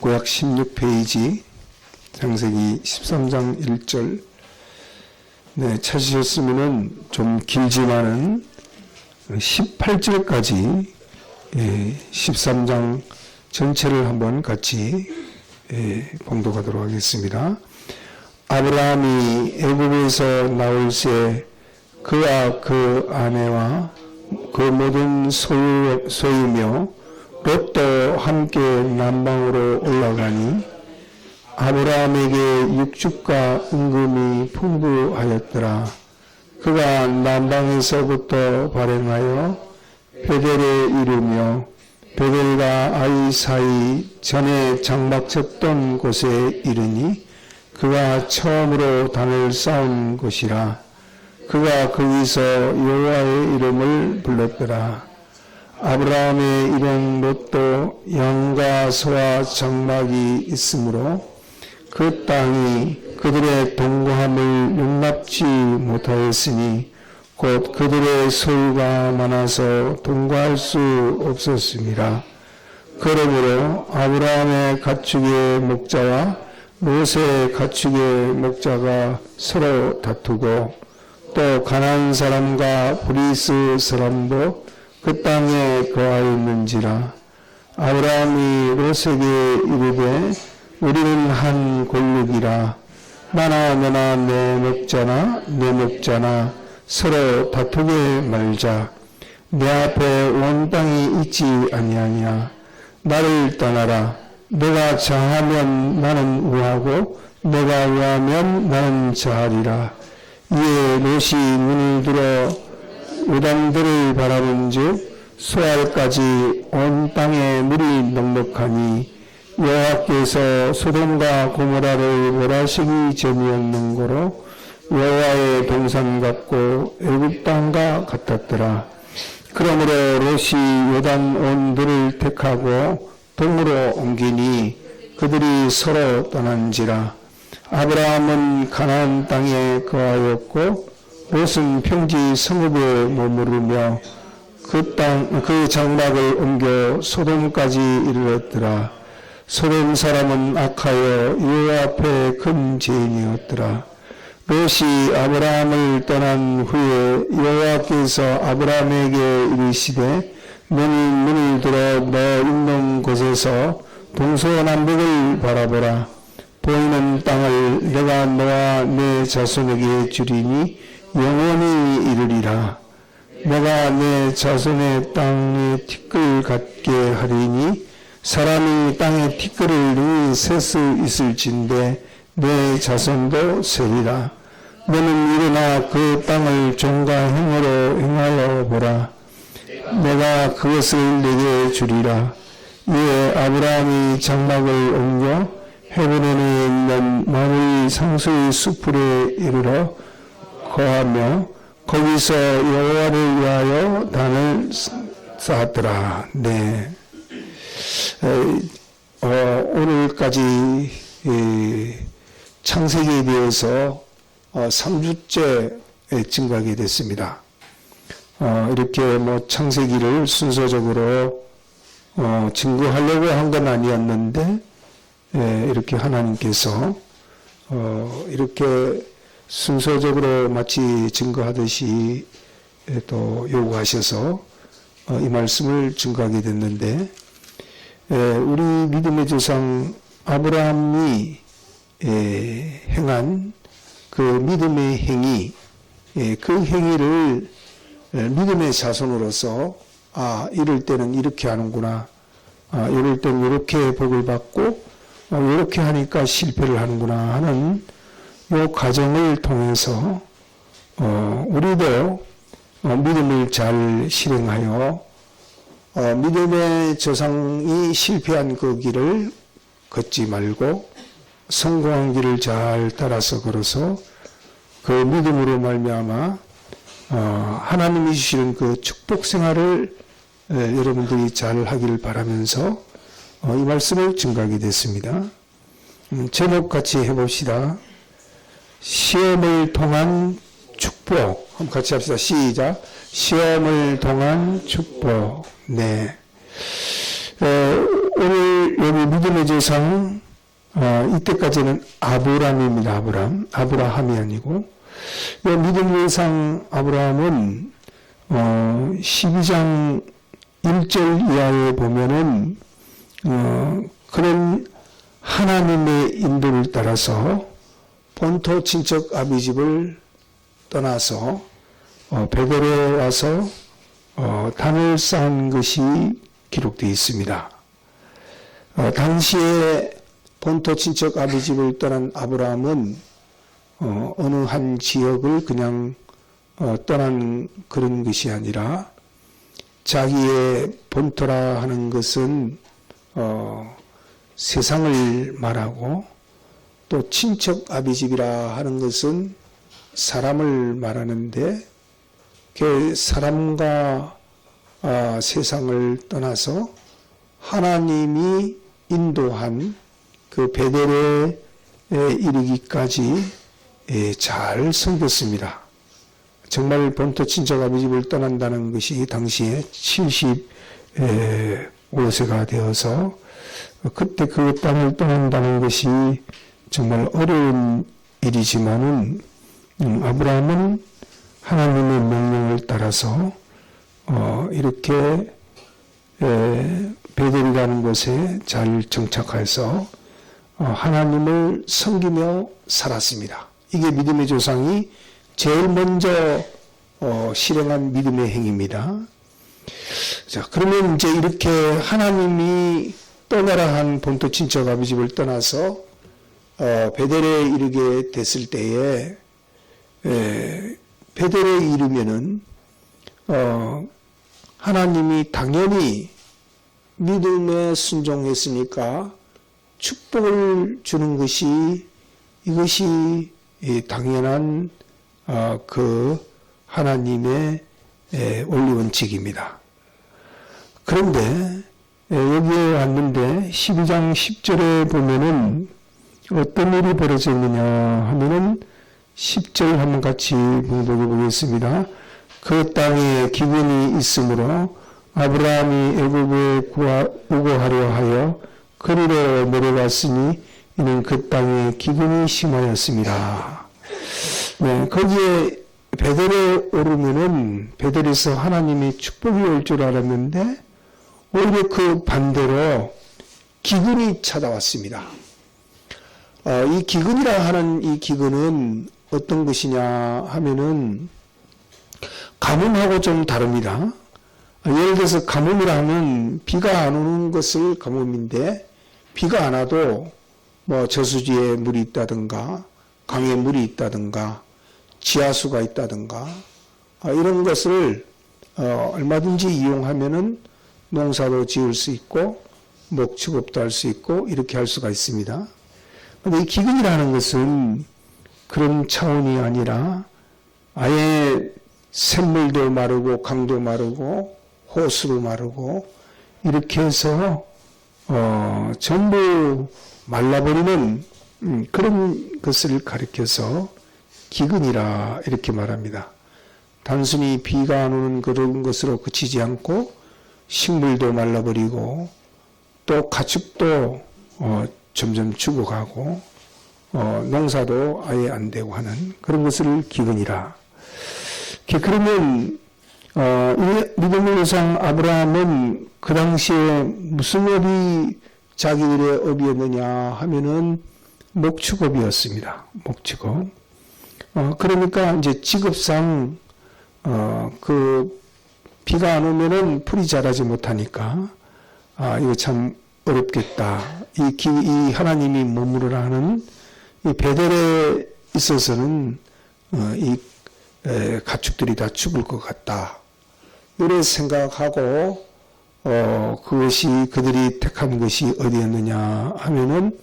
구약 16페이지 창세기 13장 1절 네, 찾으셨으면은 좀 길지만은 18절까지 13장 전체를 한번 같이 봉독하도록 하겠습니다. 아브라함이 애굽에서 나올 새 그와 그 아내와 그 모든 소유며 롯도 함께 남방으로 올라가니 아브라함에게 육축과 은금이 풍부하였더라. 그가 남방에서부터 발행하여 베델에 이르며 베델과 아이 사이 전에 장막 쳤던 곳에 이르니 그가 처음으로 단을 쌓은 곳이라. 그가 거기서 여호와의 이름을 불렀더라. 아브라함의 이름 롯도 양과 소와 장막이 있으므로 그 땅이 그들의 동거함을 용납지 못하였으니 곧 그들의 소유가 많아서 동거할 수 없었습니다. 그러므로 아브라함의 가축의 목자와 롯의 가축의 목자가 서로 다투고 또 가나안 사람과 브리스 사람도 그 땅에 거하였는지라. 아브라함이 롯에게 이르되 우리는 한 골육이라. 나나 내 목자나 서로 다투게 말자. 내 앞에 온 땅이 있지 아니하냐. 나를 떠나라. 내가 자하면 나는 우하고 내가 우하면 나는 자하리라. 이에 롯이 눈을 들어 우당들을 바라본즉 소알까지 온 땅에 물이 넉넉하니 여호와께서 소돔과 고모라를 멸하시기 전이었는고로 여호와의 동산 같고 애굽 땅과 같았더라. 그러므로 롯이 요단 온들을 택하고 동으로 옮기니 그들이 서로 떠난지라. 아브라함은 가나안 땅에 거하였고 롯은 평지 성읍에 머무르며 그 장막을 옮겨 소돔까지 이르렀더라. 소돔 사람은 악하여 여호와 앞에 큰 죄인이었더라. 롯이 아브라함을 떠난 후에 여호와께서 아브라함에게 이르시되 너는 눈을 들어 너 있는 곳에서 동서남북을 바라보라. 보이는 땅을 내가 너와 내 자손에게 주리니 영원히 이르리라. 내가 내 자손의 땅에 티끌 같게 하리니 사람이 땅에 티끌을 능히 셀 수 있을진데 내 자손도 세리라. 너는 일어나 그 땅을 종과 행으로 행하여 보라. 내가 그것을 내게 주리라. 이에 아브라함이 장막을 옮겨 헤브론에 있는 마므리 상수의 숲으로 이르러 거하며 거기서 여호와를 위하여 단을 쌓았더라. 네. 오늘까지 창세기에 대해서 3주째 증거하게 됐습니다. 이렇게 창세기를 순서적으로 증거하려고 한 건 아니었는데 이렇게 하나님께서 이렇게 순서적으로 마치 증거하듯이 또 요구하셔서 이 말씀을 증거하게 됐는데 우리 믿음의 조상 아브라함이 행한 그 믿음의 행위, 그 행위를 믿음의 자손으로서 이럴 때는 이렇게 하는구나, 이럴 때는 이렇게 복을 받고 이렇게 하니까 실패를 하는구나 하는 이 과정을 통해서 우리도 믿음을 잘 실행하여 믿음의 조상이 실패한 그 길을 걷지 말고 성공한 길을 잘 따라서 걸어서 그 믿음으로 말미암아 하나님이 주시는 그 축복 생활을 여러분들이 잘 하기를 바라면서 이 말씀을 증거하게 됐습니다. 제목 같이 해봅시다. 시험을 통한 축복. 한번 같이 합시다. 시작. 시험을 통한 축복. 네. 오늘 여기 믿음의 조상, 이때까지는 아브람입니다. 아브라함이 아니고, 이 믿음의 조상 아브라함은 12장 1절 이하에 보면은 그런 하나님의 인도를 따라서 본토 친척 아비집을 떠나서 베델에 와서 단을 쌓은 것이 기록되어 있습니다. 당시에 본토 친척 아비집을 떠난 아브라함은 어느 한 지역을 그냥 떠난 그런 것이 아니라 자기의 본토라 하는 것은 세상을 말하고 또 친척 아비집이라 하는 것은 사람을 말하는데 그 사람과 세상을 떠나서 하나님이 인도한 그 베델에 이르기까지 잘 섬겼습니다. 정말 본토 친척 아비집을 떠난다는 것이 당시에 75세가 되어서 그때 그 땅을 떠난다는 것이 정말 어려운 일이지만은 아브라함은 하나님의 명령을 따라서 이렇게 베델이라는 곳에 잘 정착해서 하나님을 섬기며 살았습니다. 이게 믿음의 조상이 제일 먼저 실행한 믿음의 행위입니다. 자, 그러면 이제 이렇게 하나님이 떠나라 한 본토 친척 아비집을 떠나서 베델에 이르게 됐을 때에 베델에 이르면은 하나님이 당연히 믿음에 순종했으니까 축복을 주는 것이 이것이 당연한 그 하나님의 원리 원칙입니다. 그런데 여기에 왔는데 12장 10절에 보면은 어떤 일이 벌어졌느냐 하면은 10절 한번 같이 봉독해 보겠습니다. 그 땅에 기근이 있으므로 아브라함이 애굽에 우거하려 하여 그리로 내려갔으니 이는 그 땅에 기근이 심하였습니다. 네, 거기에 베델에 오르면은 베델에서 하나님이 축복이 올 줄 알았는데 오히려 그 반대로 기근이 찾아왔습니다. 이 기근이라 하는 이 기근은 어떤 것이냐 하면은 가뭄하고 좀 다릅니다. 예를 들어서 가뭄이라 하면 비가 안 오는 것을 가뭄인데 비가 안 와도 뭐 저수지에 물이 있다든가 강에 물이 있다든가 지하수가 있다든가 이런 것을 얼마든지 이용하면은 농사도 지을 수 있고 목축업도 할 수 있고 이렇게 할 수가 있습니다. 그런데 이 기근이라는 것은 그런 차원이 아니라 아예 샘물도 마르고 강도 마르고 호수도 마르고 이렇게 해서 전부 말라버리는 그런 것을 가리켜서 기근이라 이렇게 말합니다. 단순히 비가 안 오는 그런 것으로 그치지 않고 식물도 말라버리고 또 가축도 점점 죽어가고 농사도 아예 안 되고 하는 그런 것을 기근이라. 그러면 믿음의 조상 아브라함은 그 당시에 무슨 업이 자기들의 업이었느냐 하면은 목축업이었습니다. 목축업. 그러니까 이제 직업상 그 비가 안 오면은 풀이 자라지 못하니까 이거 참 어렵겠다. 이 하나님이 머무르라 하는 이 베델에 있어서는 이 가축들이 다 죽을 것 같다. 이래 생각하고 그것이 그들이 택한 것이 어디였느냐 하면은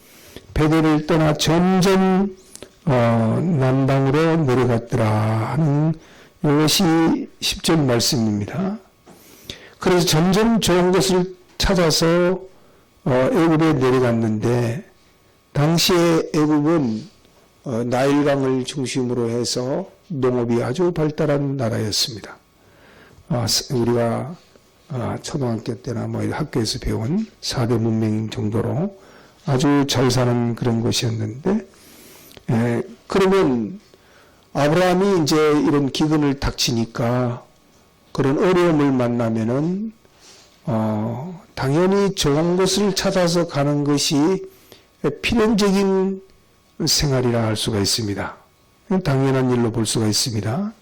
베델을 떠나 점점 남방으로 내려갔더라 하는 이것이 10절 말씀입니다. 그래서 점점 좋은 것을 찾아서 애굽에 내려갔는데 당시에 애굽은 나일강을 중심으로 해서 농업이 아주 발달한 나라였습니다. 우리가 초등학교 때나 뭐 학교에서 배운 4대 문명 정도로 아주 잘 사는 그런 곳이었는데, 그러면 아브라함이 이제 이런 기근을 닥치니까 그런 어려움을 만나면은 당연히 좋은 곳을 찾아서 가는 것이 필연적인 생활이라 할 수가 있습니다. 당연한 일로 볼 수가 있습니다.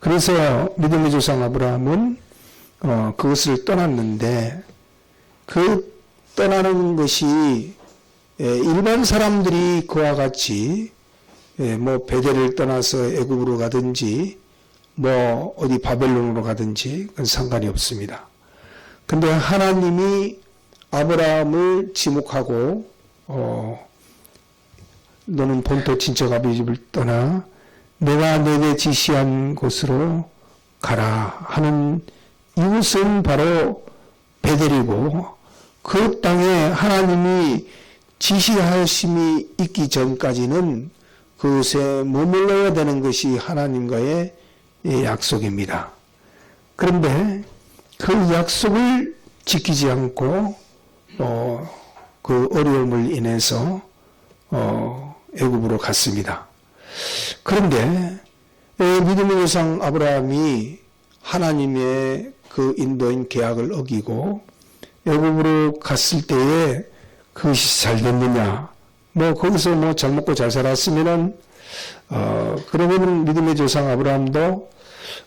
그래서 믿음의 조상 아브라함은 그것을 떠났는데, 그 떠나는 것이 일반 사람들이 그와 같이 뭐 베델을 떠나서 애굽으로 가든지 뭐 어디 바벨론으로 가든지 그건 상관이 없습니다. 근데 하나님이 아브라함을 지목하고 너는 본토 친척 아버지 집을 떠나 내가 내게 지시한 곳으로 가라 하는 이곳은 바로 베델이고, 그 땅에 하나님이 지시하심이 있기 전까지는 그곳에 머물러야 되는 것이 하나님과의 약속입니다. 그런데 그 약속을 지키지 않고 그 어려움을 인해서 애굽으로 갔습니다. 그런데 믿음의 조상 아브라함이 하나님의 그 인도인 계약을 어기고 애굽으로 갔을 때에 그것이 잘 됐느냐? 뭐 거기서 뭐 잘 먹고 잘 살았으면은 그러면은 믿음의 조상 아브라함도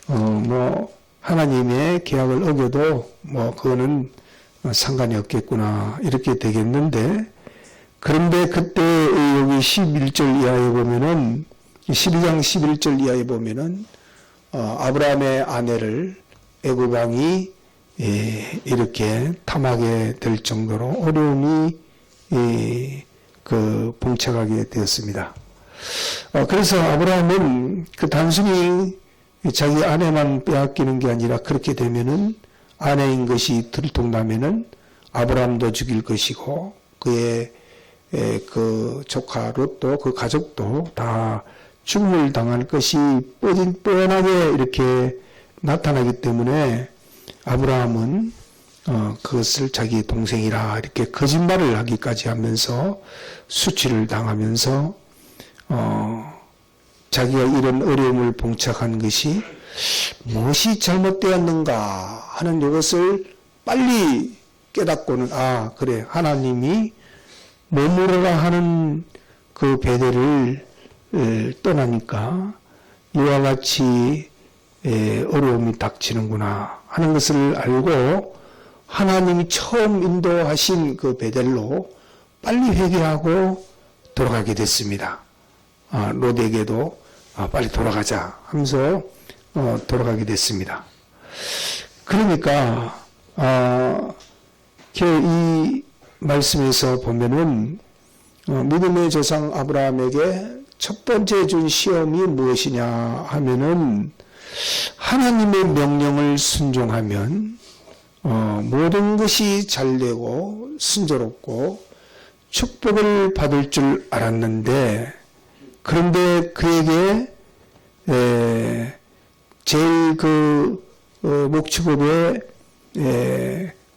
뭐 하나님의 계약을 어겨도 뭐 그거는 상관이 없겠구나 이렇게 되겠는데, 그런데 그때 여기 11절 이하에 보면은 12장 11절 이하에 보면은 아브라함의 아내를 애굽 왕이 이렇게 탐하게 될 정도로 어려움이 봉착하게 되었습니다. 그래서 아브라함은 그 단순히 자기 아내만 빼앗기는 게 아니라 그렇게 되면은 아내인 것이 들통나면은 아브라함도 죽일 것이고 그의 그 조카 롯도 그 가족도 다 죽음을 당할 것이 뻔하게 이렇게 나타나기 때문에 아브라함은 그것을 자기 동생이라 이렇게 거짓말을 하기까지 하면서 수치를 당하면서 자기가 이런 어려움을 봉착한 것이 무엇이 잘못되었는가 하는 이것을 빨리 깨닫고는 그래 하나님이 머무르라 하는 그 베델을 떠나니까 이와 같이 어려움이 닥치는구나 하는 것을 알고 하나님이 처음 인도하신 그 베델로 빨리 회개하고 돌아가게 됐습니다. 롯에게도 빨리 돌아가자 하면서 돌아가게 됐습니다. 그러니까 이 말씀에서 보면은 믿음의 조상 아브라함에게 첫 번째 준 시험이 무엇이냐 하면은 하나님의 명령을 순종하면 모든 것이 잘되고 순조롭고 축복을 받을 줄 알았는데, 그런데 그에게 제일 목축업에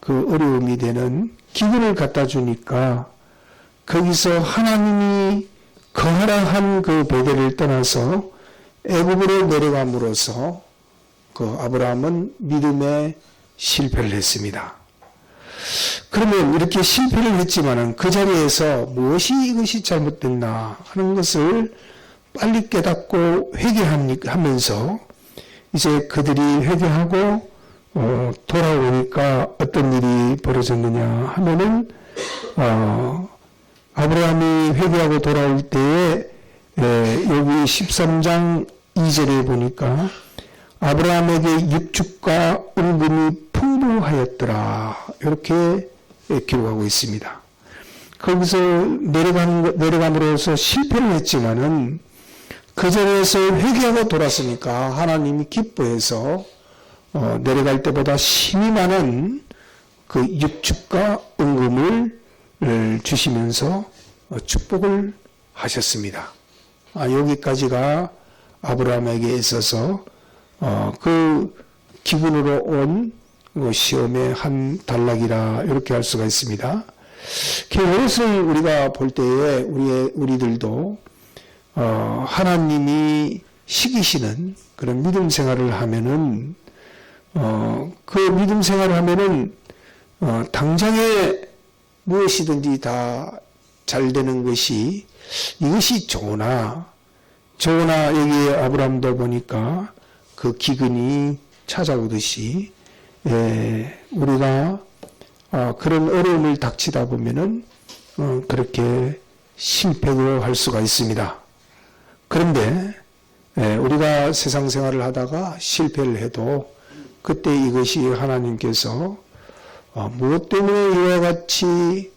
그 어려움이 되는 기근을 갖다 주니까 거기서 하나님이 거하라 한 그 베델을 떠나서 애굽으로 내려감으로써 그 아브라함은 믿음에 실패를 했습니다. 그러면 이렇게 실패를 했지만은 그 자리에서 무엇이 이것이 잘못됐나 하는 것을 빨리 깨닫고 회개하면서 이제 그들이 회개하고 돌아오니까 어떤 일이 벌어졌느냐 하면은 아브라함이 회개하고 돌아올 때에 여기 13장 2절에 보니까 아브라함에게 육축과 은금이 풍부하였더라 이렇게 기록하고 있습니다. 거기서 내려감으로써 실패를 했지만은 그 자리에서 회개하고 돌았으니까 하나님이 기뻐해서 내려갈 때보다 힘이 많은 그 육축과 은금을 주시면서 축복을 하셨습니다. 여기까지가 아브라함에게 있어서 그 기근으로 온 시험의 한 단락이라 이렇게 할 수가 있습니다. 이것을 우리가 볼 때에 우리들도 하나님이 시키시는 그런 믿음 생활을 하면은 그 믿음 생활을 하면은 당장에 무엇이든지 다 잘 되는 것이 이것이 좋으나 여기에 아브라함도 보니까 그 기근이 찾아오듯이 우리가 그런 어려움을 닥치다 보면은 그렇게 실패도 할 수가 있습니다. 그런데 우리가 세상 생활을 하다가 실패를 해도 그때 이것이 하나님께서 무엇 때문에 이와 같이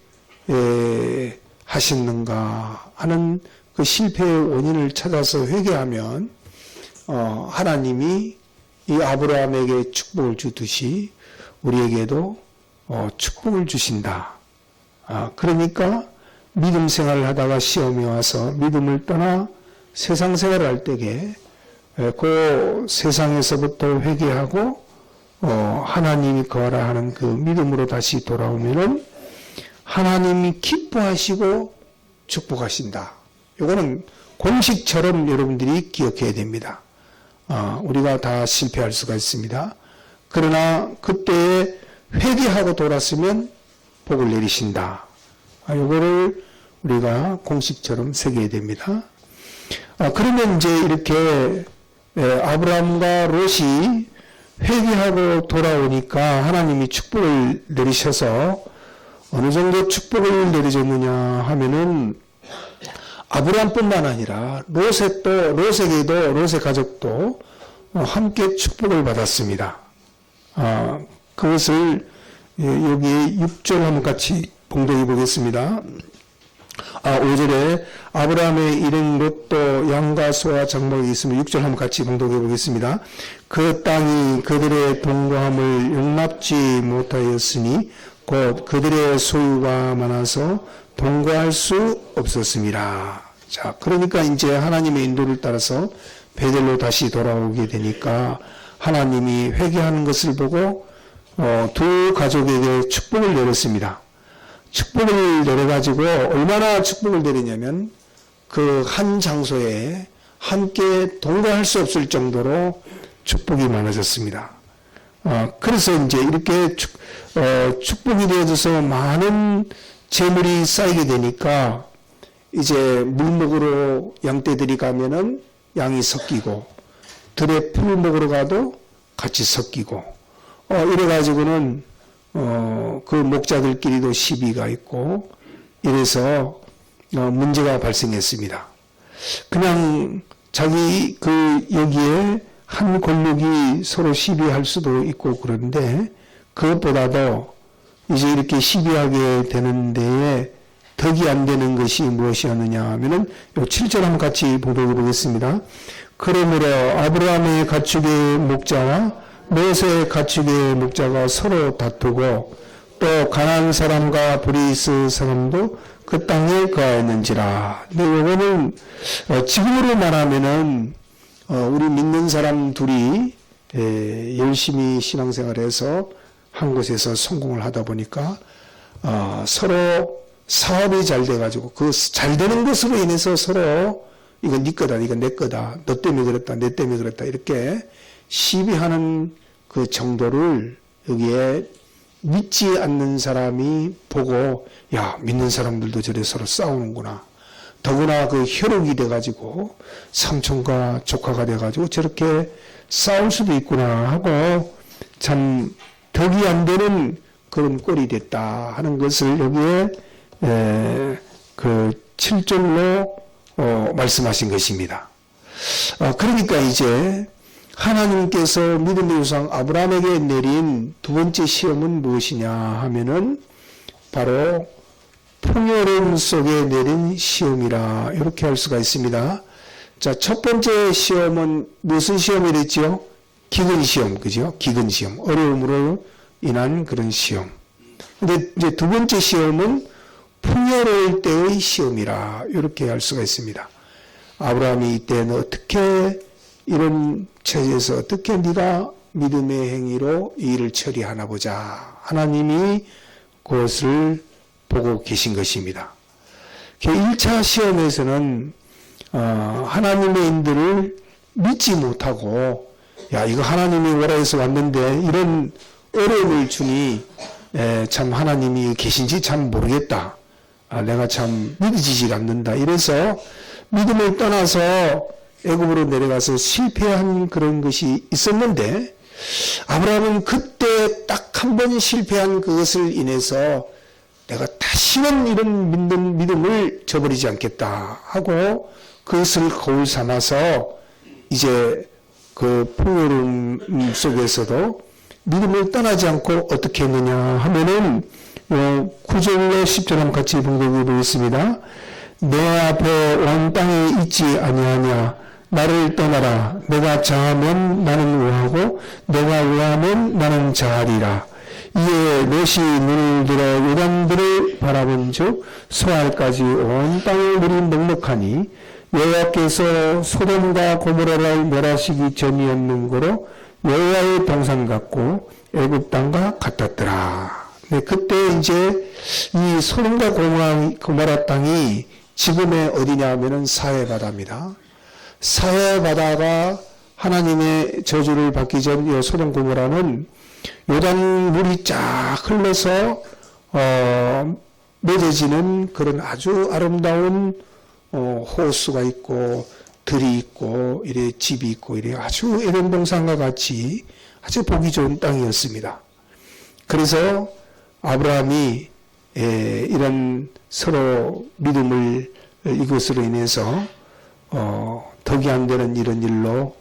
하셨는가 하는 그 실패의 원인을 찾아서 회개하면 하나님이 이 아브라함에게 축복을 주듯이 우리에게도 축복을 주신다. 그러니까 믿음 생활을 하다가 시험이 와서 믿음을 떠나 세상 생활을 할 때에 그 세상에서부터 회개하고 하나님이 거하라 하는 그 믿음으로 다시 돌아오면은 하나님이 기뻐하시고 축복하신다. 이거는 공식처럼 여러분들이 기억해야 됩니다. 우리가 다 실패할 수가 있습니다. 그러나 그때에 회개하고 돌았으면 복을 내리신다. 이거를 우리가 공식처럼 새겨야 됩니다. 그러면 이제 이렇게 아브라함과 롯이 회개하고 돌아오니까 하나님이 축복을 내리셔서 어느 정도 축복을 내리셨느냐 하면은 아브라함뿐만 아니라 롯에게도 롯의 가족도 함께 축복을 받았습니다. 그것을 여기 6절 한번 같이 봉독해 보겠습니다. 5절에 아브라함의 일행 롯도 양과 소와 장막이 있으면 6절 한번 같이 봉독해 보겠습니다. 그 땅이 그들의 동거함을 용납지 못하였으니 곧 그들의 소유가 많아서 동거할 수 없었습니다. 자, 그러니까 이제 하나님의 인도를 따라서 베델로 다시 돌아오게 되니까 하나님이 회개하는 것을 보고 두 가족에게 축복을 내렸습니다. 축복을 내려가지고 얼마나 축복을 내리냐면 그 한 장소에 함께 동거할 수 없을 정도로 축복이 많아졌습니다. 그래서 이제 이렇게 축복이 되어져서 많은 재물이 쌓이게 되니까 이제 물 먹으러 양떼들이 가면은 양이 섞이고 들에 풀 먹으러 가도 같이 섞이고 이래가지고는 그 목자들끼리도 시비가 있고 이래서 문제가 발생했습니다. 그냥 자기 여기에 한 권력이 서로 시비할 수도 있고 그런데 그것보다도 이제 이렇게 시비하게 되는 데에 덕이 안 되는 것이 무엇이었느냐 하면은 요 7절 한번 같이 보도록 보겠습니다. 그러므로 아브라함의 가축의 목자와 롯의 가축의 목자가 서로 다투고 또 가나안 사람과 브리스 사람도 그 땅에 거하였는지라. 근데 이거는 지금으로 말하면은 우리 믿는 사람 둘이 열심히 신앙생활해서 한 곳에서 성공을 하다 보니까 서로 사업이 잘 돼가지고 그 잘 되는 것으로 인해서 서로 이건 네 거다, 이건 내 거다, 너 때문에 그랬다, 내 때문에 그랬다 이렇게 시비하는 그 정도를 여기에 믿지 않는 사람이 보고 야 믿는 사람들도 저래 서로 싸우는구나. 더구나 그 혈육이 돼가지고 삼촌과 조카가 돼가지고 저렇게 싸울 수도 있구나 하고 참 덕이 안 되는 그런 꼴이 됐다 하는 것을 여기에 그 7절로 말씀하신 것입니다. 그러니까 이제 하나님께서 믿음의 조상 아브라함에게 내린 두 번째 시험은 무엇이냐 하면은 바로 풍요로움 속에 내린 시험이라 이렇게 할 수가 있습니다. 자, 첫 번째 시험은 무슨 시험이 됐지요? 기근 시험, 그죠? 기근 시험, 어려움으로 인한 그런 시험. 근데 이제 두 번째 시험은 풍요로울 때의 시험이라 이렇게 할 수가 있습니다. 아브라함이 이때는 어떻게 이런 처지에서 어떻게 네가 믿음의 행위로 이 일을 처리하나 보자. 하나님이 그것을 보고 계신 것입니다. 1차 시험에서는 하나님의 인들을 믿지 못하고 야 이거 하나님이 오라 해서 왔는데 이런 어려움을 주니 참 하나님이 계신지 참 모르겠다. 내가 참 믿어지지 않는다. 이래서 믿음을 떠나서 애굽으로 내려가서 실패한 그런 것이 있었는데 아브라함은 그때 딱 한 번 실패한 그것을 인해서 내가 다시는 이런 믿음을 저버리지 않겠다 하고 그것을 거울 삼아서 이제 그 풍요로움 속에서도 믿음을 떠나지 않고 어떻게 했느냐 하면은 9절로 10절 한번 같이 봉독해 보겠습니다. 내 앞에 온 땅에 있지 아니하냐. 나를 떠나라. 내가 자하면 나는 우하고 내가 우하면 나는 자하리라. 이에 롯이 눈을 들어 요단들을 바라본 즉 소알까지 온 땅의 물이 넉넉하니 여호와께서 소돔과 고모라를 멸하시기 전이었는 거로 여호와의 동산 같고 애굽 땅과 같았더라. 네, 그때 이제 이 소돔과 고모라 땅이 지금의 어디냐 하면은 사해바다입니다. 사해바다가 하나님의 저주를 받기 전 이 소돔 고모라는 요단 물이 쫙 흘러서 맺어지는 그런 아주 아름다운 호수가 있고 들이 있고 이래 집이 있고 이래 아주 에덴 동산과 같이 아주 보기 좋은 땅이었습니다. 그래서 아브라함이 이런 서로 믿음을 이것으로 인해서 덕이 안 되는 이런 일로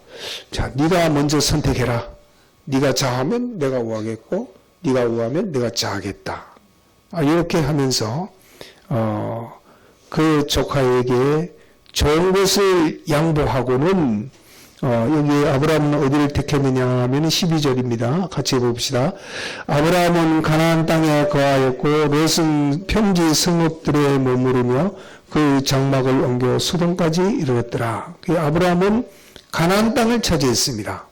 자 네가 먼저 선택해라. 네가 자하면 내가 우하겠고 네가 우하면 내가 자하겠다. 이렇게 하면서 그 조카에게 좋은 것을 양보하고는 여기 아브라함은 어디를 택했느냐 하면 12절입니다. 같이 봅시다. 아브라함은 가나안 땅에 거하였고 롯은 평지 성읍들에 머무르며 그 장막을 옮겨 소돔까지 이르렀더라. 아브라함은 가나안 땅을 차지했습니다.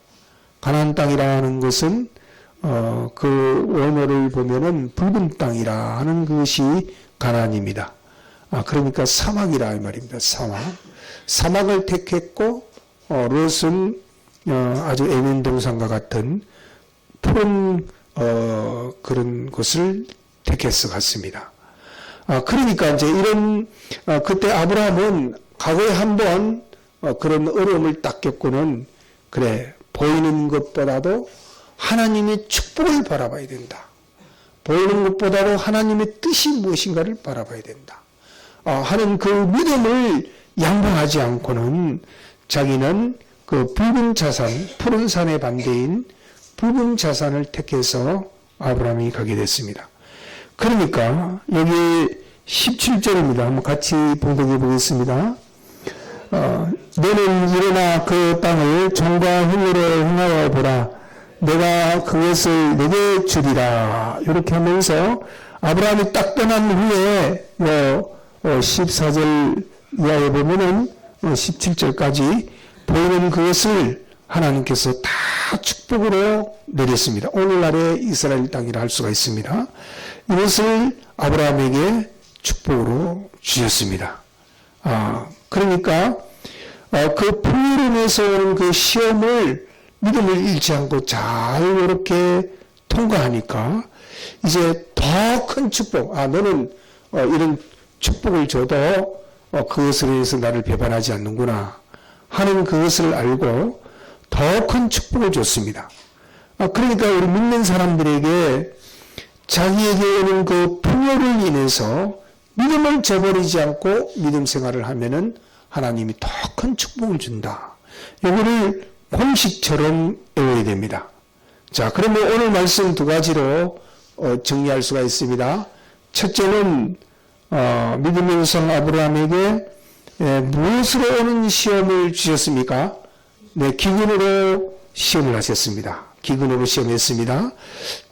가나안 땅이라는 것은 그 원어를 보면은 붉은 땅이라 하는 것이 가나안입니다. 그러니까 사막이라 이 말입니다. 사막을 택했고 롯은 아주 에덴 동산과 같은 푸른 그런 곳을 택해서 갔습니다. 그러니까 이제 이런 그때 아브라함은 과거에 한번 그런 어려움을 딱 겪고는 그래 보이는 것보다도 하나님의 축복을 바라봐야 된다. 보이는 것보다도 하나님의 뜻이 무엇인가를 바라봐야 된다. 하는 그 믿음을 양보하지 않고는 자기는 그 붉은 자산, 푸른 산의 반대인 붉은 자산을 택해서 아브라함이 가게 됐습니다. 그러니까 여기 17절입니다. 한번 같이 봉독해 보겠습니다. 너는 일어나 그 땅을 종과 힘으로 행하여 보라. 내가 그것을 내게 주리라. 이렇게 하면서 아브라함이 딱 떠난 후에 14절 이하에 보면은 17절까지 보이는 그것을 하나님께서 다 축복으로 내렸습니다. 오늘날의 이스라엘 땅이라 할 수가 있습니다. 이것을 아브라함에게 축복으로 주셨습니다. 그러니까 그 풍요로움에서 오는 그 시험을 믿음을 잃지 않고 잘 이렇게 통과하니까 이제 더 큰 축복, 너는 이런 축복을 줘도 그것을 위해서 나를 배반하지 않는구나 하는 그것을 알고 더 큰 축복을 줬습니다. 그러니까 우리 믿는 사람들에게 자기에게 오는 그 풍요를 인해서 믿음을 저버리지 않고 믿음 생활을 하면은 하나님이 더 큰 축복을 준다. 이거를 공식처럼 외워야 됩니다. 자, 그러면 오늘 말씀 두 가지로 정리할 수가 있습니다. 첫째는 믿음의 성 아브라함에게 무엇으로 오는 시험을 주셨습니까? 네, 기근으로 시험을 하셨습니다. 기근으로 시험했습니다.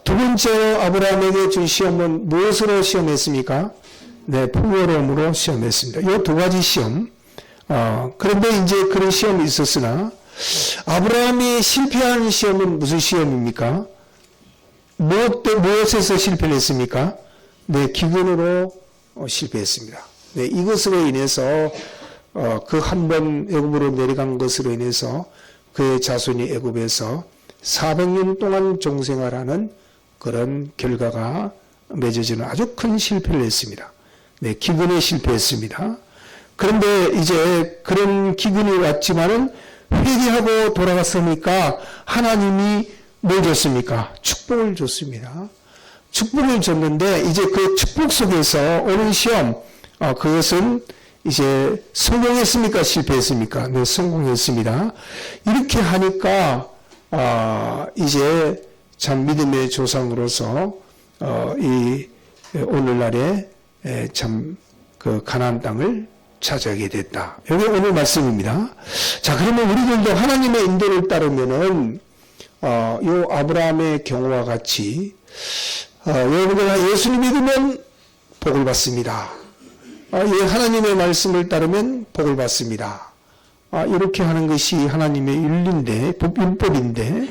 두 번째로 아브라함에게 준 시험은 무엇으로 시험했습니까? 네, 풍요로움으로 시험했습니다. 이 두 가지 시험. 그런데 이제 그런 시험이 있었으나 아브라함이 실패한 시험은 무슨 시험입니까? 무엇에서 실패를 했습니까? 네, 기근으로 실패했습니다. 네, 이것으로 인해서 그 한 번 애굽으로 내려간 것으로 인해서 그의 자손이 애굽에서 400년 동안 종생활하는 그런 결과가 맺어지는 아주 큰 실패를 했습니다. 네, 기근에 실패했습니다. 그런데 이제 그런 기근이 왔지만은 회개하고 돌아갔으니까 하나님이 뭘 줬습니까? 축복을 줬습니다. 축복을 줬는데 이제 그 축복 속에서 오는 시험, 그것은 이제 성공했습니까? 실패했습니까? 네, 성공했습니다. 이렇게 하니까 이제 참 믿음의 조상으로서 이 오늘날에 참 그 가나안 땅을 차지하게 됐다. 이게 오늘 말씀입니다. 자, 그러면 우리들도 하나님의 인도를 따르면은 요 아브라함의 경우와 같이 여러분들 예수님 믿으면 복을 받습니다. 하나님의 말씀을 따르면 복을 받습니다. 이렇게 하는 것이 하나님의 윤리인데, 율법인데,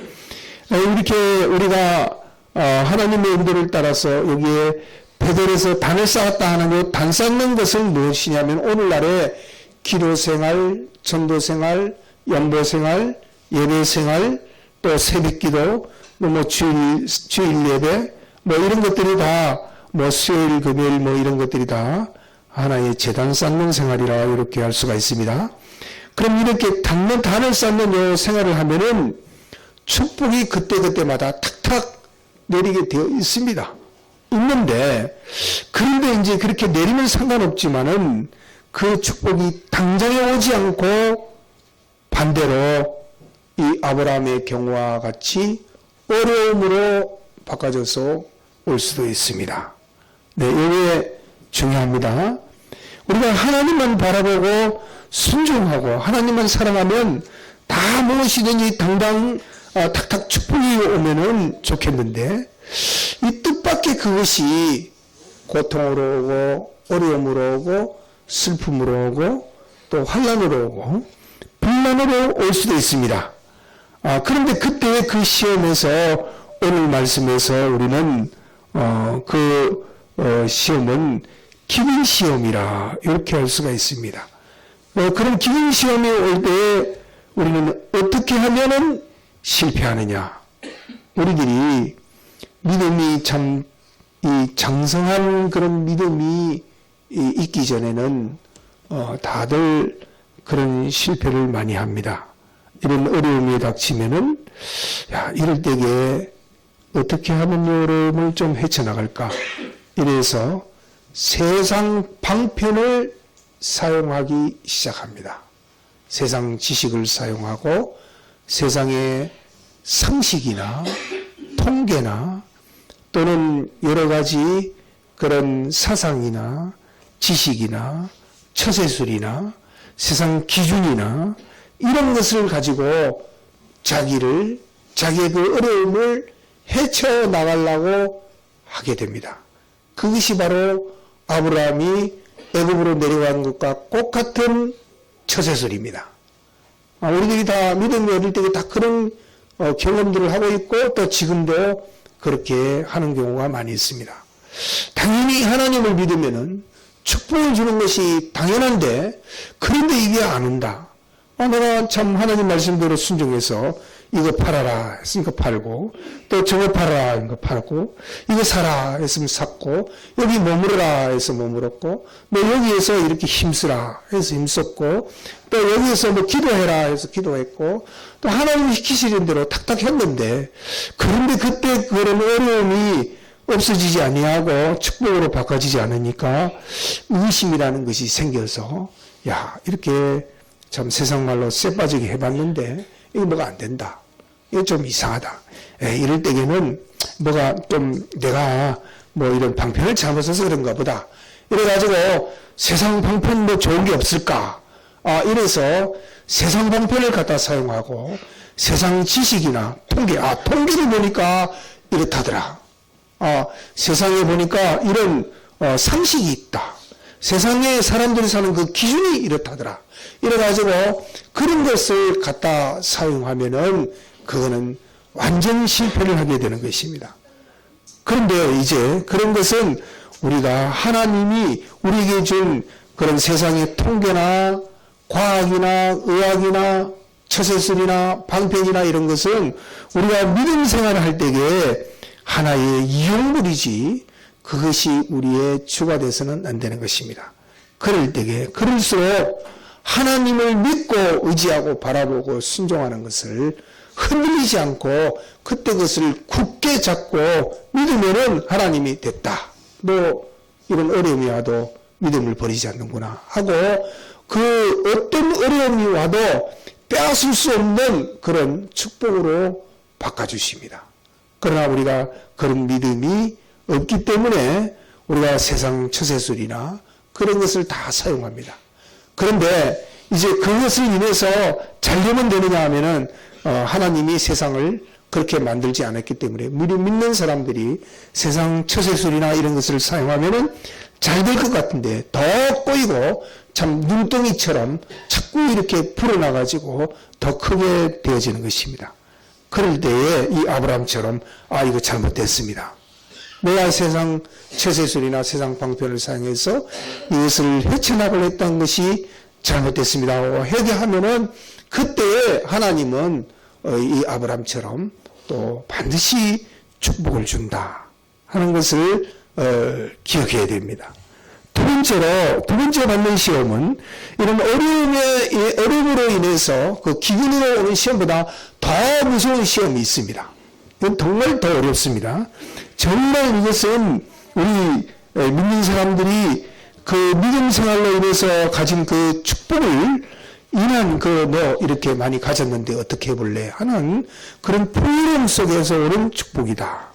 이렇게 우리가 하나님의 인도를 따라서 여기에 베델에서 단을 쌓았다 하는 단 쌓는 것은 무엇이냐면 오늘날의 기도생활, 전도생활, 연보생활, 예배생활, 또 새벽기도, 주일 예배, 이런 것들이 다, 수요일, 금요일, 이런 것들이 다 하나의 재단 쌓는 생활이라 이렇게 할 수가 있습니다. 그럼 이렇게 단을 쌓는 요 생활을 하면은 축복이 그때그때마다 탁탁 내리게 되어 있습니다. 있는데, 그런데 이제 그렇게 내리면 상관없지만은 그 축복이 당장에 오지 않고 반대로 이 아브라함의 경우와 같이 어려움으로 바꿔져서 올 수도 있습니다. 네, 이게 중요합니다. 우리가 하나님만 바라보고 순종하고 하나님만 사랑하면 다 무엇이든지 당당 탁탁 축복이 오면은 좋겠는데 이 뜻밖의 그것이 고통으로 오고 어려움으로 오고 슬픔으로 오고 또 환난으로 오고 분란으로 올 수도 있습니다. 그런데 그때 그 시험에서 오늘 말씀에서 우리는 시험은 기근 시험이라 이렇게 할 수가 있습니다. 그럼 기근 시험이 올 때 우리는 어떻게 하면은 실패하느냐? 우리들이 믿음이 참 이 장성한 그런 믿음이 있기 전에는 다들 그런 실패를 많이 합니다. 이런 어려움이 닥치면은 이럴 때에 어떻게 하면 이 어려움을 좀 헤쳐나갈까? 이래서 세상 방편을 사용하기 시작합니다. 세상 지식을 사용하고 세상의 상식이나 통계나 또는 여러 가지 그런 사상이나 지식이나 처세술이나 세상 기준이나 이런 것을 가지고 자기의 그 어려움을 헤쳐나가려고 하게 됩니다. 그것이 바로 아브라함이 애굽으로 내려간 것과 똑같은 처세술입니다. 우리들이 다 믿음이 어릴 때 다 그런 경험들을 하고 있고 또 지금도 그렇게 하는 경우가 많이 있습니다. 당연히 하나님을 믿으면은 축복을 주는 것이 당연한데 그런데 이게 안 온다. 내가 참 하나님 말씀대로 순종해서 이거 팔아라 했으니까 팔고 또 저거 팔아라 이거 팔고 이거 사라 했으면 샀고 여기 머무르라 해서 머물었고 여기에서 이렇게 힘쓰라 해서 힘썼고 또 여기에서 기도해라 해서 기도했고 또 하나님이 시키시는 대로 탁탁 했는데 그런데 그때 그런 어려움이 없어지지 아니하고 축복으로 바꿔지지 않으니까 의심이라는 것이 생겨서 이렇게 참 세상 말로 쇠 빠지게 해봤는데 이거 뭐가 안 된다. 이거 좀 이상하다. 이럴 때에는 뭐가 좀 내가 이런 방편을 잘못 써서 그런가 보다. 이래가지고 세상 방편 좋은 게 없을까. 이래서 세상 방편을 갖다 사용하고 세상 지식이나 통계, 통계를 보니까 이렇다더라. 세상에 보니까 이런 상식이 있다. 세상에 사람들이 사는 그 기준이 이렇다더라. 이래가지고 그런 것을 갖다 사용하면은 그거는 완전 실패를 하게 되는 것입니다. 그런데 이제 그런 것은 우리가 하나님이 우리에게 준 그런 세상의 통계나 과학이나 의학이나 처세술이나 방편이나 이런 것은 우리가 믿음 생활을 할 때에 하나의 이용물이지 그것이 우리의 주가 돼서는 안 되는 것입니다. 그럴 때에 그럴수록 하나님을 믿고 의지하고 바라보고 순종하는 것을 흔들리지 않고 그때 그것을 굳게 잡고 믿으면은 하나님이 됐다. 뭐 이런 어려움이 와도 믿음을 버리지 않는구나 하고 그 어떤 어려움이 와도 빼앗을 수 없는 그런 축복으로 바꿔주십니다. 그러나 우리가 그런 믿음이 없기 때문에 우리가 세상 처세술이나 그런 것을 다 사용합니다. 그런데 이제 그것을 인해서 잘 되면 되느냐 하면은 하나님이 세상을 그렇게 만들지 않았기 때문에 믿는 사람들이 세상 처세술이나 이런 것을 사용하면은 잘 될 것 같은데 더 꼬이고 참 눈덩이처럼 자꾸 이렇게 불어나가지고 더 크게 되어지는 것입니다. 그럴 때에 이 아브라함처럼 이거 잘못됐습니다. 내가 세상 처세술이나 세상 방편을 사용해서 이것을 헤쳐나가려 했던 것이 잘못됐습니다 하고 회개하면은 그때에 하나님은 이 아브라함처럼 또 반드시 축복을 준다 하는 것을 기억해야 됩니다. 두 번째 받는 시험은 이런 어려움으로 인해서 그 기근으로 오는 시험보다 더 무서운 시험이 있습니다. 이건 정말 더 어렵습니다. 정말 이것은 우리 믿는 사람들이 그 믿음 생활로 인해서 가진 그 축복을 인한 이렇게 많이 가졌는데 어떻게 해볼래 하는 그런 풍요로움 속에서 오는 축복이다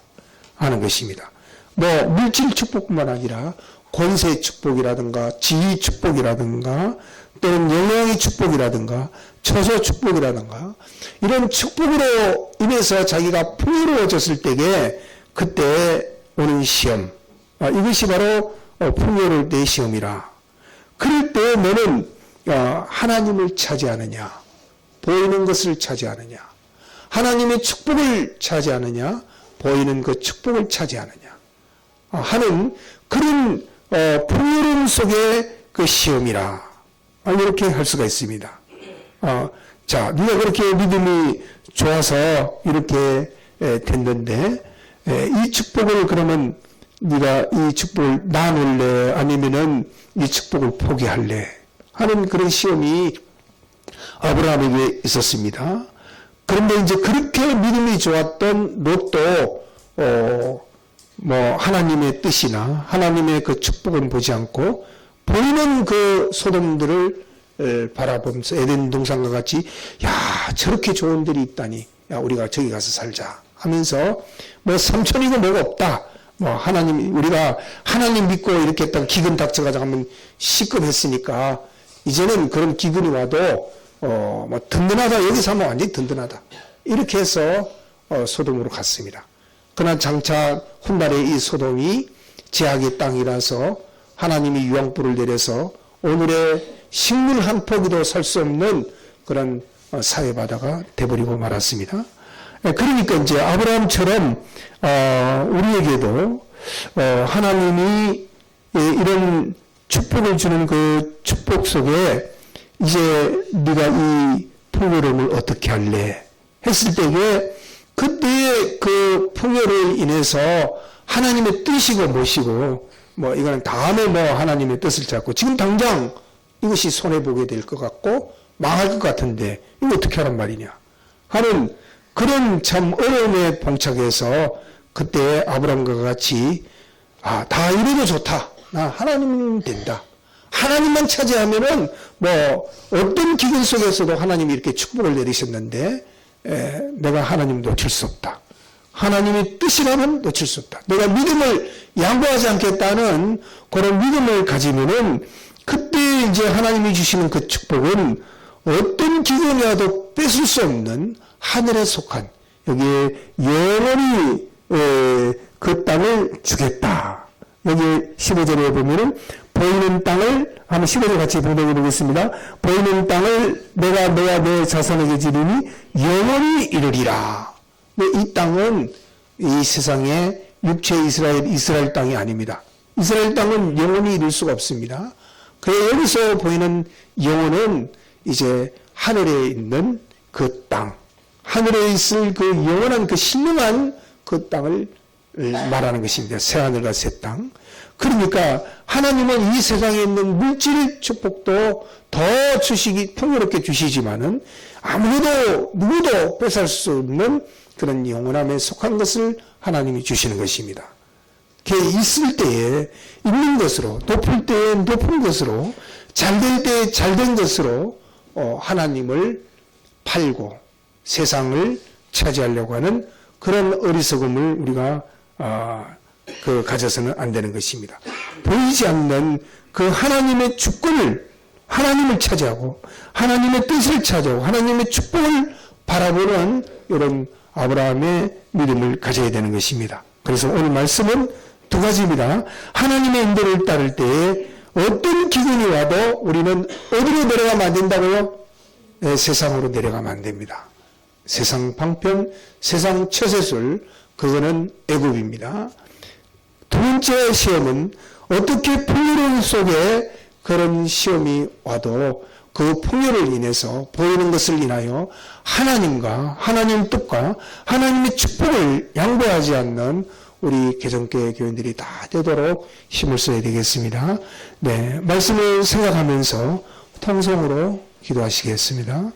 하는 것입니다. 물질 축복뿐만 아니라 권세 축복이라든가 지위 축복이라든가 또는 영향의 축복이라든가 처소 축복이라든가 이런 축복으로 인해서 자기가 풍요로워졌을 때에 그때 오는 시험 이것이 바로 풍요로울 때의 시험이라. 그럴 때 너는 하나님을 차지하느냐 보이는 것을 차지하느냐 하나님의 축복을 차지하느냐 보이는 그 축복을 차지하느냐 하는 그런 풍요로움 속의 그 시험이라 이렇게 할 수가 있습니다. 자, 네가 그렇게 믿음이 좋아서 이렇게 됐는데 이 축복을 그러면 네가 이 축복을 나눌래 아니면은 이 축복을 포기할래 하는 그런 시험이 아브라함에게 있었습니다. 그런데 이제 그렇게 믿음이 좋았던 롯도 하나님의 뜻이나 하나님의 그 축복은 보지 않고 보이는 그 소돔들을 바라보면서 에덴 동산과 같이 저렇게 좋은 들이 있다니 우리가 저기 가서 살자 하면서 삼천이고 뭐가 없다 우리가 하나님 믿고 이렇게 했다가 기근 닥쳐가지고 한번 시급했으니까 이제는 그런 기근이 와도 든든하다 여기서 하면 완전히 든든하다 이렇게 해서 소돔으로 갔습니다. 그러나 장차 훗날에 이 소돔이 제약의 땅이라서 하나님이 유황불을 내려서 오늘의 식물 한 포기도 살 수 없는 그런 사회바다가 돼버리고 말았습니다. 그러니까 이제 아브라함처럼 우리에게도 하나님이 이런 축복을 주는 그 축복 속에 이제 네가 이 풍요로움을 어떻게 할래 했을 때에 그때의 그 풍요로 인해서 하나님의 뜻이고 무엇이고 이거는 다음에 하나님의 뜻을 잡고 지금 당장 이것이 손해보게 될 것 같고 망할 것 같은데 이거 어떻게 하란 말이냐 하는 그런 참 어려움에 봉착해서 그때 아브라함과 같이 다 이래도 좋다 나 하나님 된다 하나님만 차지하면은 어떤 기근 속에서도 하나님이 이렇게 축복을 내리셨는데 내가 하나님 놓칠 수 없다. 하나님의 뜻이라면 놓칠 수 없다. 내가 믿음을 양보하지 않겠다는 그런 믿음을 가지면은 그때 이제 하나님이 주시는 그 축복은 어떤 기근이 와도 뺏을 수 없는 하늘에 속한 여기에 영원히 그 땅을 주겠다 여기 15절에 보면은 보이는 땅을 한번 15절 같이 봉독해 보겠습니다. 보이는 땅을 내가 너와 내 자손에게 지르니 영원히 이르리라. 이 땅은 이 세상의 육체 이스라엘 땅이 아닙니다. 이스라엘 땅은 영원히 이룰 수가 없습니다. 그래 여기서 보이는 영혼은 이제 하늘에 있는 그 땅, 하늘에 있을 그 영원한 그 신령한 그 땅을 말하는 것입니다. 새하늘과 새 땅. 그러니까 하나님은 이 세상에 있는 물질 축복도 더 주시기 풍요롭게 주시지만은 아무도 누구도 뺏을 수 없는 그런 영원함에 속한 것을 하나님이 주시는 것입니다. 그게 있을 때에 있는 것으로, 높을 때에 높은 것으로, 잘 될 때에 잘된 것으로 하나님을 팔고 세상을 차지하려고 하는 그런 어리석음을 우리가 가져서는 안 되는 것입니다. 보이지 않는 그 하나님의 주권을, 하나님을 차지하고 하나님의 뜻을 차지하고 하나님의 축복을 바라보는 이런 아브라함의 믿음을 가져야 되는 것입니다. 그래서 오늘 말씀은 두 가지입니다. 하나님의 인도를 따를 때에 어떤 기근이 와도 우리는 어디로 내려가면 안 된다고요? 네, 세상으로 내려가면 안 됩니다. 세상 방편, 세상 처세술, 그거는 애굽입니다. 두 번째 시험은 어떻게 풍요로운 속에 그런 시험이 와도 그 풍요를 인해서 보이는 것을 인하여 하나님과 하나님 뜻과 하나님의 축복을 양보하지 않는 우리 개정교회 교인들이 다 되도록 힘을 써야 되겠습니다. 네, 말씀을 생각하면서 통성으로 기도하시겠습니다.